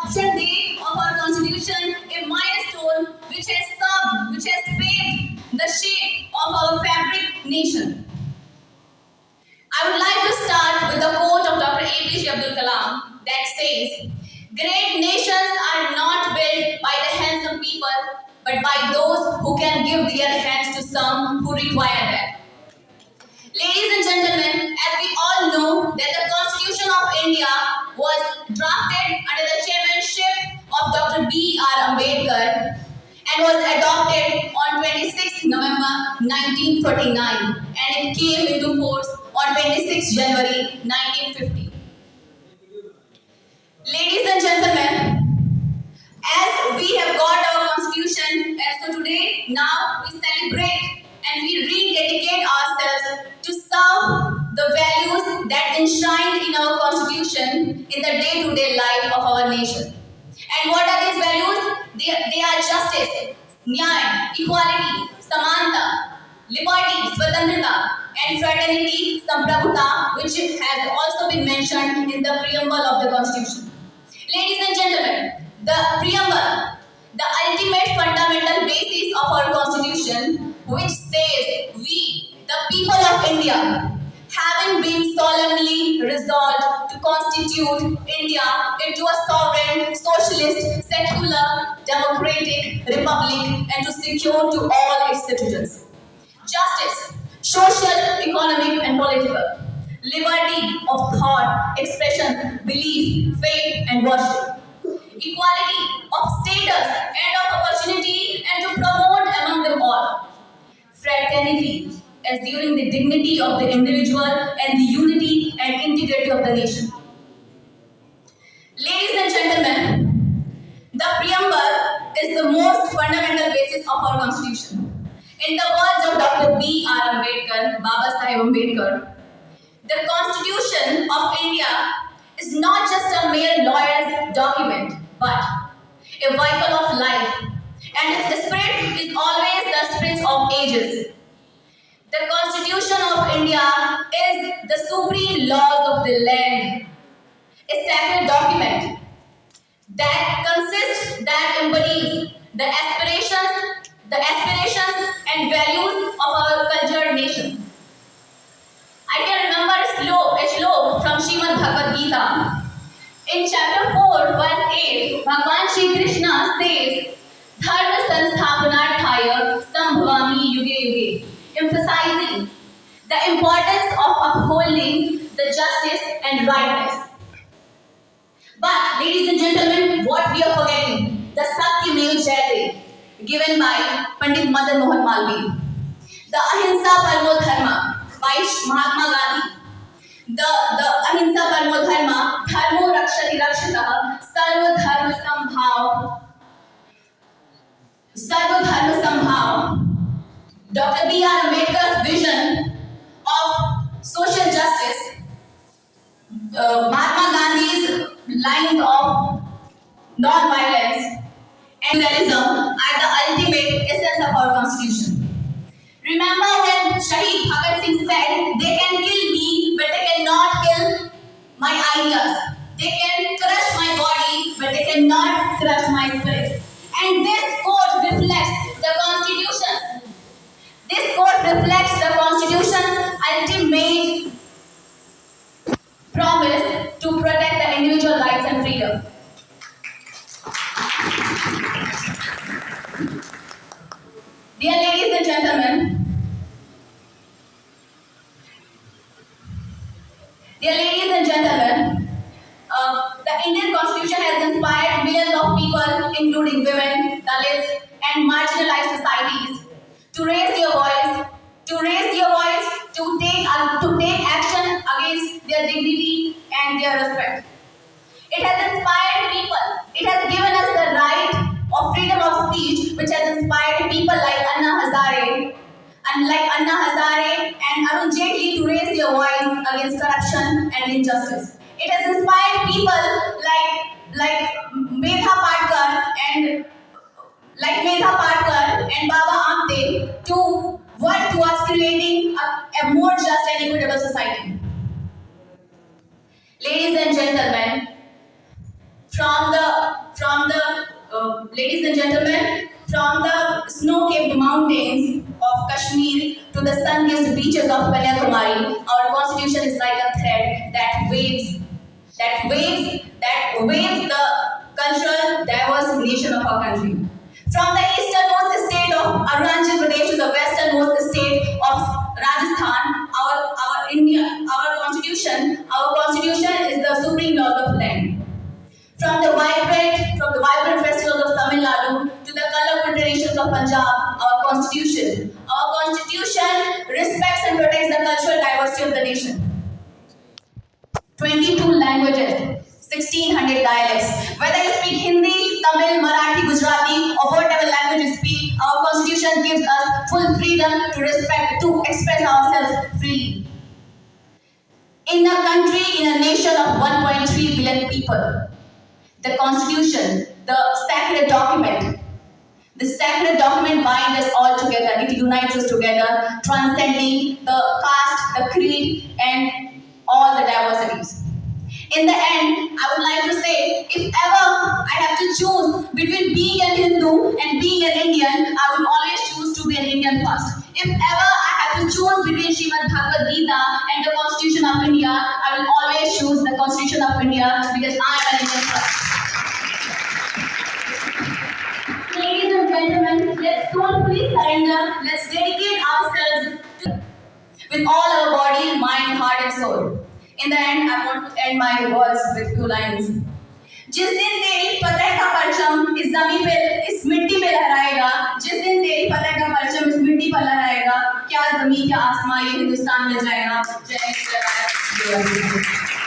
adoption day of our constitution, a milestone which has paved the shape of our fabric nation. I would like to start with a quote of Dr. APJ Abdul Kalam that says, "Great nations are not built by the hands of people, but by those who can give their hands to some who require that." Ladies and gentlemen, as we all know that the Constitution of India was drafted under the chairmanship of Dr. B.R. Ambedkar and was adopted on 26 November 1949 and it came into force on 26 January 1950. Ladies and gentlemen, as we have got our constitution, so today now we celebrate and we rededicate ourselves to serve the values that enshrined in our constitution in the day-to-day life of our nation. And what are these values? They are justice, nyaya, equality, samanta, liberty, swatantrata, and fraternity, samprabhuta, which has also been mentioned in the preamble of the constitution. Ladies and gentlemen, the preamble, the ultimate fundamental basis of our constitution, which says we, the people of India, having been solemnly resolved to constitute India into a sovereign, socialist, secular, democratic republic and to secure to all its citizens justice, social, economic and political, liberty of thought, expression, belief, faith and worship, equality of status and of opportunity and to promote among them all, fraternity, assuring the dignity of the individual and the unity and integrity of the nation. Ladies and gentlemen, the preamble is the most fundamental basis of our constitution. In the words of Dr. B.R. Ambedkar, Baba Saheb Ambedkar, the Constitution of India is not just a mere lawyer's document, but a vehicle of life, and its spirit is always the spirit of ages. The Constitution of India is the supreme laws of the land, a sacred document that embodies the aspirations and values of our cultured nation. I can remember a shlok from Srimad Bhagavad Gita. In chapter 4, verse 8, Bhagavan Shri Krishna says, "Dharma sansthapanarthaya sambhavami yuge yuge," emphasizing the importance of upholding the justice and rightness. But, ladies and gentlemen, what we are forgetting, the Satyamev Jayate, given by Pandit Madan Mohan Malviya, the Ahimsa Paramo Dharma by Mahatma Gandhi, the Ahimsa Paramo Dharma, Dharmo Rakshati Rakshitah, Sarva Dharma Sambhav, Dr. B.R. Ambedkar's vision of social justice, Mahatma Gandhi's lines of non-violence and realism are the ultimate essence of our constitution. Remember when Shahid Bhagat Singh said, "They can kill me, but they cannot kill my ideas. They can crush my body, but they cannot crush my spirit." And this quote reflects the Constitution. This quote reflects the Constitution's ultimate promise to protect the individual rights and freedom. Dear ladies and gentlemen, the Indian Constitution has inspired millions of people, including women, Dalits, and marginalized societies, to raise their voice, to take action against their dignity and their respect. It has inspired people. It has given us the right of freedom of speech, which has inspired people like Anna Hazare and Arun Jaitley to raise their voice against corruption and injustice. It has inspired people like Medha Patkar and Baba Amte to work towards creating a more just and equitable society. Ladies and gentlemen, from the Ladies and gentlemen, from the snow-capped mountains of Kashmir to the sun-kissed beaches of Kanyakumari, our constitution is like a thread that waves the cultural diverse nation of our country. From the easternmost state of Arunachal Pradesh to the westernmost state of Rajasthan, our constitution is the supreme laws of land. From the vibrant festivals of Tamil Nadu to the colorful traditions of Punjab, our constitution respects and protects the cultural diversity of the nation. 22 languages, 1600 dialects. Whether you speak Hindi, Tamil, Marathi, Gujarati, or whatever language you speak, our constitution gives us full freedom to express ourselves freely. In a nation of 1.3 billion people, the constitution, the sacred document binds us all together. It unites us together, transcending the caste, the creed, and all the diversities. In the end, I would like to say, if ever I have to choose between being an Hindu and being an Indian, I would always choose to be an Indian first. If ever I have to choose between Srimad Bhagavad Gita and the Constitution of India, I will always choose the Constitution of India because I am an Indian first. Ladies and gentlemen, let's soulfully surrender. Let's dedicate ourselves with all our body, mind, heart, and soul. In the end, I want to end my words with few lines. जिस दिन तेरी फतेह का परचम इस जमीन पे इस मिट्टी पे लहराएगा, जिस दिन तेरी फतेह का परचम इस मिट्टी पर लहराएगा, क्या जमीन क्या आसमां ये हिंदुस्तान मिल जाएगा। जय हिंद, जय भारत, जय भारत।